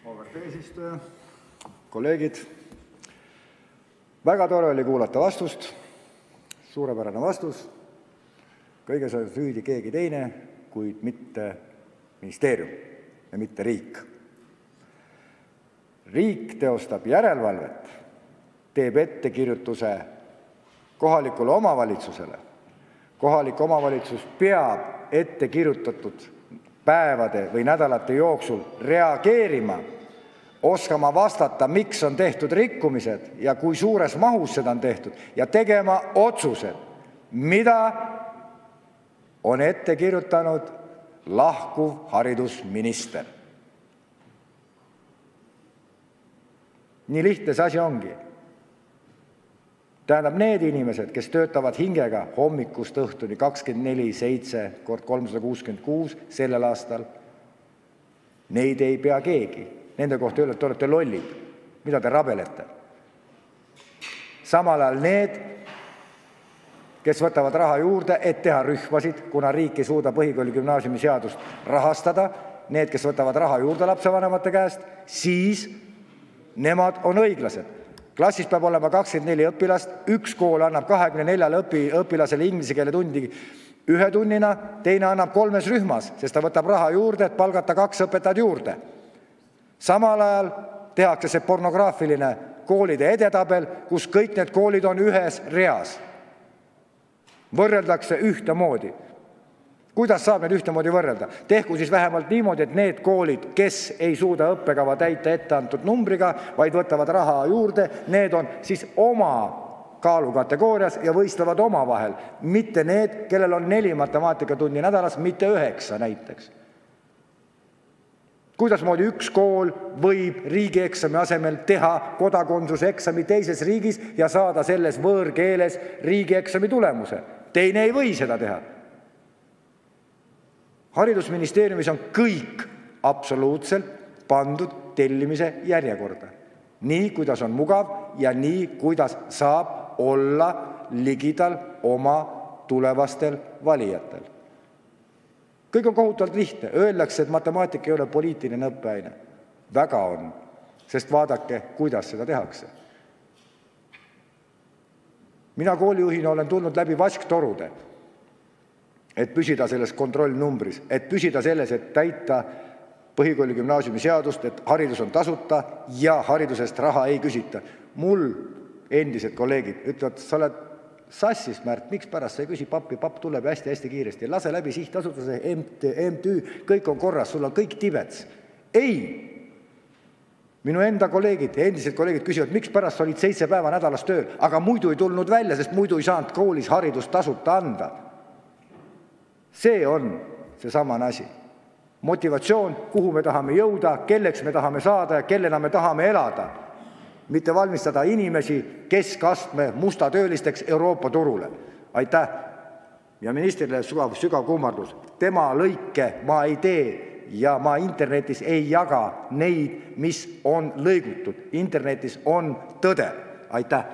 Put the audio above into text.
Auväärt eesistuja, kolleegid, väga tore oli kuulata vastust, suurepärane vastus, kõiges on süüdi keegi teine, kuid mitte ministeerium ja mitte riik. Riik teostab järelevalvet, teeb ettekirjutuse kohalikule omavalitsusele. Kohalik omavalitsus peab ettekirjutatud päevade või nädalate jooksul reageerima, oskama vastata, miks on tehtud rikkumised ja kui suures mahus seda on tehtud ja tegema otsused, mida on ette kirjutanud lahkuv haridusminister. Nii lihtne see asi ongi. Tähendab, need inimesed, kes töötavad hingega hommikust õhtuni 24/7 kord 366 sellel aastal, neid ei pea keegi. Nende kohta öelda, et te olete lollid. Mida te rabelete? Samal ajal need, kes võtavad raha juurde, et teha rühmasid, kuna riik ei suuda põhikooli gümnaasiumi seadust rahastada, need, kes võtavad raha juurde lapsevanemate käest, siis nemad on õiglased. Klassis peab olema 24 õpilast, üks kool annab 24 õpilasele inglise keele tundi 1 tunnina, teine annab 3 rühmas, sest ta võtab raha juurde, et palgata 2 õpetajat juurde. Samal ajal tehakse see pornograafiline koolide edetabel, kus kõik need koolid on ühes reas. Võrreldakse ühtemoodi. Kuidas saab need ühtemoodi võrrelda? Tehku siis vähemalt niimoodi, et need koolid, kes ei suuda õppekava täita ette antud numbriga, vaid võtavad raha juurde, need on siis oma kaalukategoorias ja võistlevad oma vahel. Mitte need, kellel on 4 matemaatikatundi nädalas, mitte 9 näiteks. Kuidasmoodi üks kool võib riigieksami asemel teha kodakondsuseksami teises riigis ja saada selles võõrkeeles riigieksami tulemuse? Teine ei või seda teha. Haridusministeeriumis on kõik absoluutselt pandud tellimise järjekorda. Nii, kuidas on mugav ja nii, kuidas saab olla ligidal oma tulevastel valijatel. Kõik on kohutavalt lihtne. Öeldakse, et matemaatika ei ole poliitiline õppeaine. Väga on, sest vaadake, kuidas seda tehakse. Mina koolijuhina olen tulnud läbi vasktorude, et püsida selles kontrollnumbris, et püsida selles, et täita põhikooli gümnaasiumi seadust, et haridus on tasuta ja haridusest raha ei küsita. Mul endised kolleegid ütlevad, sa oled sassis, Märt, miks pärast sa ei küsi pappi, papp tuleb hästi kiiresti, lase läbi sihtasutuse, MTÜ, kõik on korras, sul on kõik tibets. Ei! Minu enda kolleegid, endised kolleegid küsivad, miks pärast olid 7 päeva nädalas tööl, aga muidu ei tulnud välja, sest muidu ei saanud koolis haridust tasuta anda. See on see samane asi. Motivatsioon, kuhu me tahame jõuda, kelleks me tahame saada ja kellena me tahame elada. Mitte valmistada inimesi keskastme mustatöölisteks Euroopa turule. Aitäh! Ja ministrile sügav kummardus. Tema lõike ma ei tee ja ma internetis ei jaga neid, mis on lõigutud. Internetis on tõde. Aitäh!